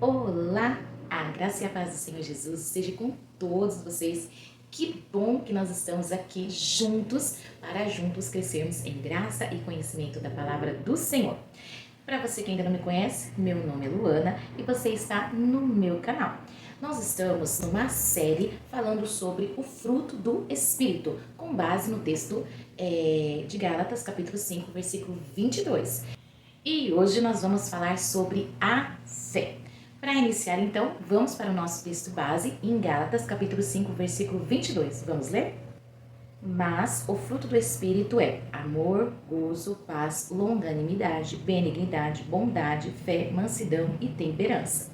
Olá, a graça e a paz do Senhor Jesus esteja com todos vocês. Que bom que nós estamos aqui juntos para juntos crescermos em graça e conhecimento da palavra do Senhor. Para você que ainda não me conhece, meu nome é Luana e você está no meu canal. Nós estamos numa série falando sobre o fruto do Espírito, com base no texto de Gálatas, capítulo 5, versículo 22. E hoje nós vamos falar sobre a fé. Para iniciar, então, vamos para o nosso texto base em Gálatas, capítulo 5, versículo 22. Vamos ler? Mas o fruto do Espírito é amor, gozo, paz, longanimidade, benignidade, bondade, fé, mansidão e temperança.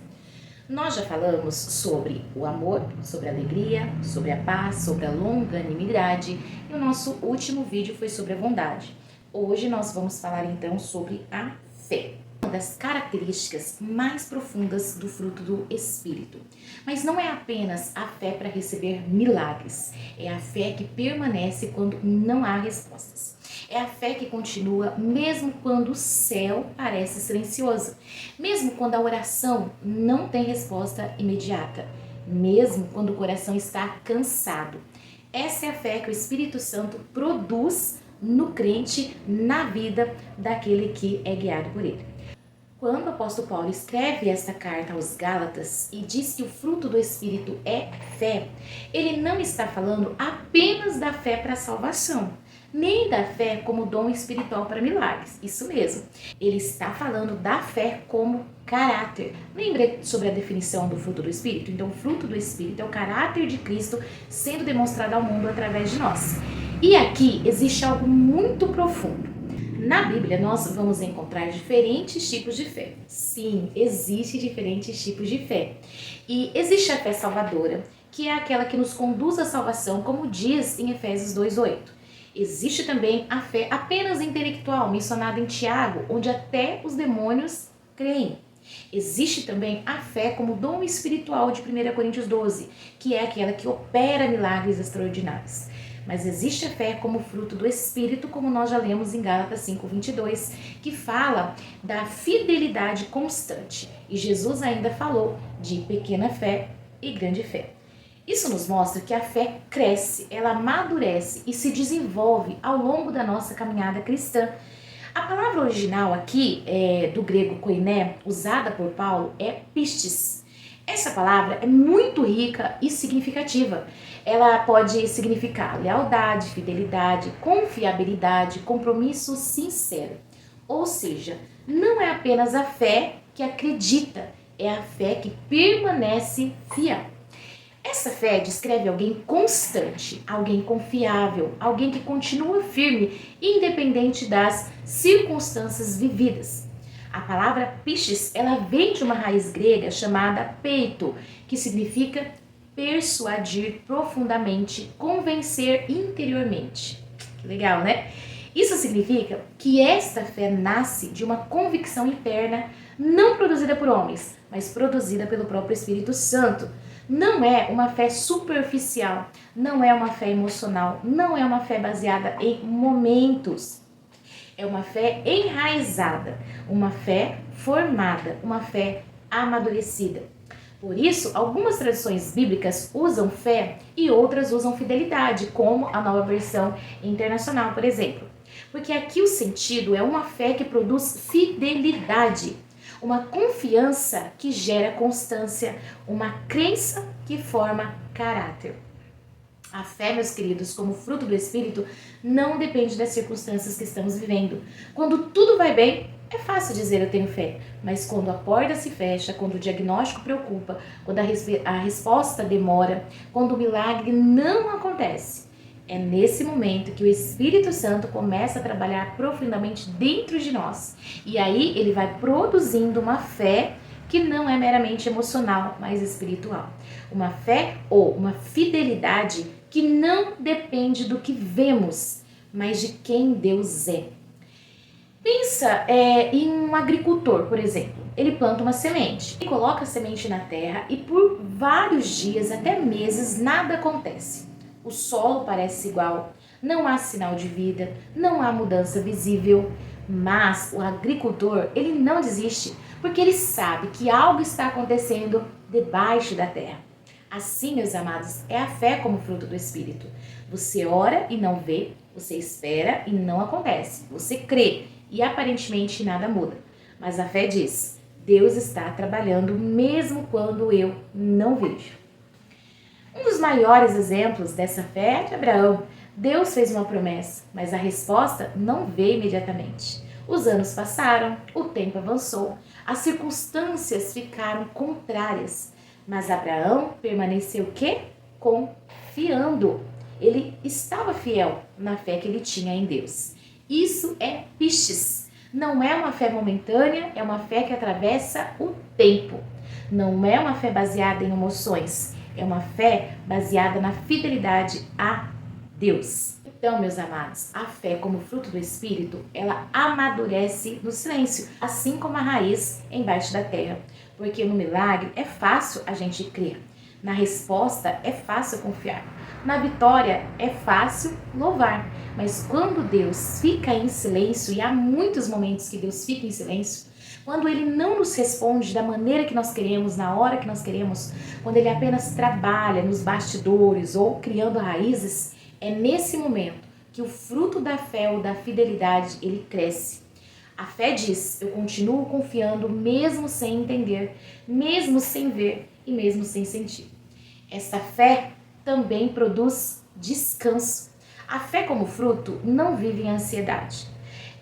Nós já falamos sobre o amor, sobre a alegria, sobre a paz, sobre a longanimidade e o nosso último vídeo foi sobre a bondade. Hoje nós vamos falar então sobre a fé. Uma das características mais profundas do fruto do Espírito. Mas não é apenas a fé para receber milagres, é a fé que permanece quando não há respostas. É a fé que continua mesmo quando o céu parece silencioso, mesmo quando a oração não tem resposta imediata, mesmo quando o coração está cansado. Essa é a fé que o Espírito Santo produz no crente, na vida daquele que é guiado por ele. Quando o apóstolo Paulo escreve esta carta aos Gálatas e diz que o fruto do Espírito é fé, ele não está falando apenas da fé para a salvação, nem da fé como dom espiritual para milagres, isso mesmo. Ele está falando da fé como caráter. Lembra sobre a definição do fruto do Espírito? Então, o fruto do Espírito é o caráter de Cristo sendo demonstrado ao mundo através de nós. E aqui existe algo muito profundo. Na Bíblia, nós vamos encontrar diferentes tipos de fé. Sim, existem diferentes tipos de fé. E existe a fé salvadora, que é aquela que nos conduz à salvação, como diz em Efésios 2:8. Existe também a fé apenas intelectual, mencionada em Tiago, onde até os demônios creem. Existe também a fé como dom espiritual de 1 Coríntios 12, que é aquela que opera milagres extraordinários. Mas existe a fé como fruto do Espírito, como nós já lemos em Gálatas 5:22, que fala da fidelidade constante. E Jesus ainda falou de pequena fé e grande fé. Isso nos mostra que a fé cresce, ela amadurece e se desenvolve ao longo da nossa caminhada cristã. A palavra original aqui, do grego koiné, usada por Paulo, é pistis. Essa palavra é muito rica e significativa. Ela pode significar lealdade, fidelidade, confiabilidade, compromisso sincero. Ou seja, não é apenas a fé que acredita, é a fé que permanece fiel. Essa fé descreve alguém constante, alguém confiável, alguém que continua firme, independente das circunstâncias vividas. A palavra pistis, ela vem de uma raiz grega chamada peito, que significa persuadir profundamente, convencer interiormente. Que legal, né? Isso significa que esta fé nasce de uma convicção interna, não produzida por homens, mas produzida pelo próprio Espírito Santo. Não é uma fé superficial, não é uma fé emocional, não é uma fé baseada em momentos. É uma fé enraizada, uma fé formada, uma fé amadurecida. Por isso, algumas tradições bíblicas usam fé e outras usam fidelidade, como a Nova Versão Internacional, por exemplo. Porque aqui o sentido é uma fé que produz fidelidade, uma confiança que gera constância, uma crença que forma caráter. A fé, meus queridos, como fruto do Espírito, não depende das circunstâncias que estamos vivendo. Quando tudo vai bem, é fácil dizer eu tenho fé, mas quando a porta se fecha, quando o diagnóstico preocupa, quando a resposta demora, quando o milagre não acontece, é nesse momento que o Espírito Santo começa a trabalhar profundamente dentro de nós. E aí ele vai produzindo uma fé que não é meramente emocional, mas espiritual. Uma fé ou uma fidelidade que não depende do que vemos, mas de quem Deus é. Pensa em um agricultor, por exemplo. Ele planta uma semente, ele coloca a semente na terra e por vários dias, até meses, nada acontece. O solo parece igual, não há sinal de vida, não há mudança visível. Mas o agricultor, ele não desiste, porque ele sabe que algo está acontecendo debaixo da terra. Assim, meus amados, é a fé como fruto do Espírito. Você ora e não vê, você espera e não acontece. Você crê e aparentemente nada muda. Mas a fé diz: Deus está trabalhando mesmo quando eu não vejo. Um dos maiores exemplos dessa fé é de Abraão. Deus fez uma promessa, mas a resposta não veio imediatamente. Os anos passaram, o tempo avançou, as circunstâncias ficaram contrárias. Mas Abraão permaneceu o quê? Confiando. Ele estava fiel na fé que ele tinha em Deus. Isso é pistes. Não é uma fé momentânea, é uma fé que atravessa o tempo. Não é uma fé baseada em emoções, é uma fé baseada na fidelidade a Deus. Então, meus amados, a fé como fruto do Espírito, ela amadurece no silêncio, assim como a raiz embaixo da terra. Porque no milagre é fácil a gente crer, na resposta é fácil confiar, na vitória é fácil louvar. Mas quando Deus fica em silêncio, e há muitos momentos que Deus fica em silêncio, quando Ele não nos responde da maneira que nós queremos, na hora que nós queremos, quando Ele apenas trabalha nos bastidores ou criando raízes, é nesse momento que o fruto da fé ou da fidelidade, ele cresce. A fé diz: eu continuo confiando mesmo sem entender, mesmo sem ver e mesmo sem sentir. Esta fé também produz descanso. A fé como fruto não vive em ansiedade.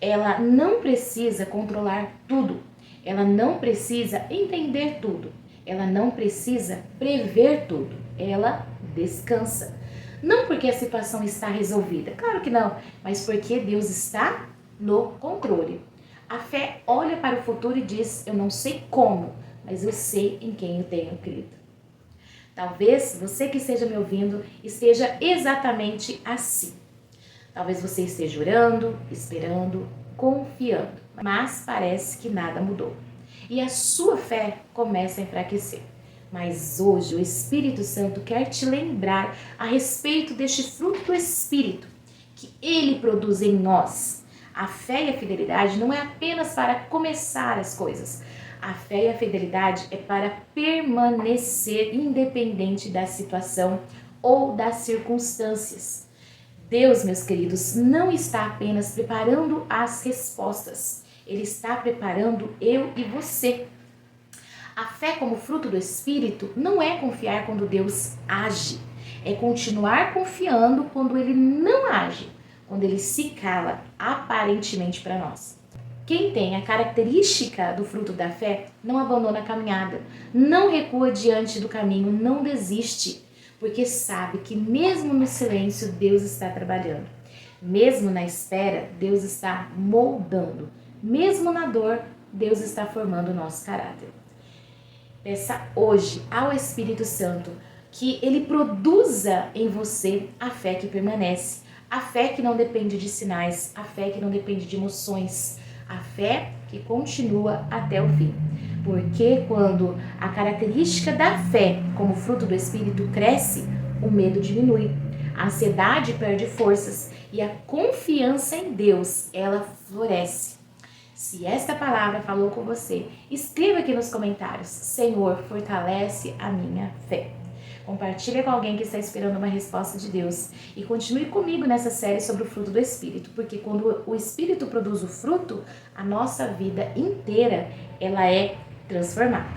Ela não precisa controlar tudo. Ela não precisa entender tudo. Ela não precisa prever tudo. Ela descansa. Não porque a situação está resolvida, claro que não, mas porque Deus está no controle. A fé olha para o futuro e diz: eu não sei como, mas eu sei em quem eu tenho crido. Talvez você que esteja me ouvindo esteja exatamente assim. Talvez você esteja orando, esperando, confiando, mas parece que nada mudou. E a sua fé começa a enfraquecer. Mas hoje o Espírito Santo quer te lembrar a respeito deste fruto do Espírito que Ele produz em nós. A fé e a fidelidade não é apenas para começar as coisas. A fé e a fidelidade é para permanecer independente da situação ou das circunstâncias. Deus, meus queridos, não está apenas preparando as respostas. Ele está preparando eu e você. A fé como fruto do Espírito não é confiar quando Deus age. É continuar confiando quando Ele não age, quando Ele se cala aparentemente para nós. Quem tem a característica do fruto da fé não abandona a caminhada, não recua diante do caminho, não desiste, porque sabe que mesmo no silêncio Deus está trabalhando. Mesmo na espera, Deus está moldando. Mesmo na dor, Deus está formando o nosso caráter. Peça hoje ao Espírito Santo que Ele produza em você a fé que permanece, a fé que não depende de sinais, a fé que não depende de emoções, a fé que continua até o fim. Porque quando a característica da fé como fruto do Espírito cresce, o medo diminui, a ansiedade perde forças e a confiança em Deus, ela floresce. Se esta palavra falou com você, escreva aqui nos comentários: Senhor, fortalece a minha fé. Compartilhe com alguém que está esperando uma resposta de Deus e continue comigo nessa série sobre o fruto do Espírito, porque quando o Espírito produz o fruto, a nossa vida inteira ela é transformada.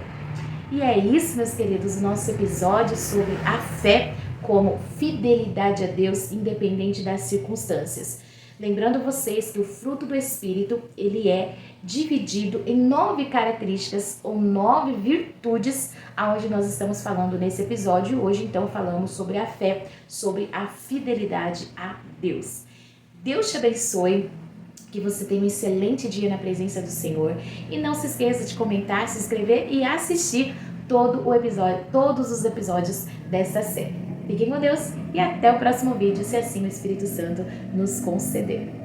E é isso, meus queridos, o nosso episódio sobre a fé como fidelidade a Deus independente das circunstâncias. Lembrando vocês que o fruto do Espírito, ele é dividido em 9 características ou 9 virtudes, aonde nós estamos falando nesse episódio. Hoje, então, falamos sobre a fé, sobre a fidelidade a Deus. Deus te abençoe, que você tenha um excelente dia na presença do Senhor. E não se esqueça de comentar, se inscrever e assistir todos os episódios desta série. Fiquem com Deus e até o próximo vídeo, se assim o Espírito Santo nos conceder.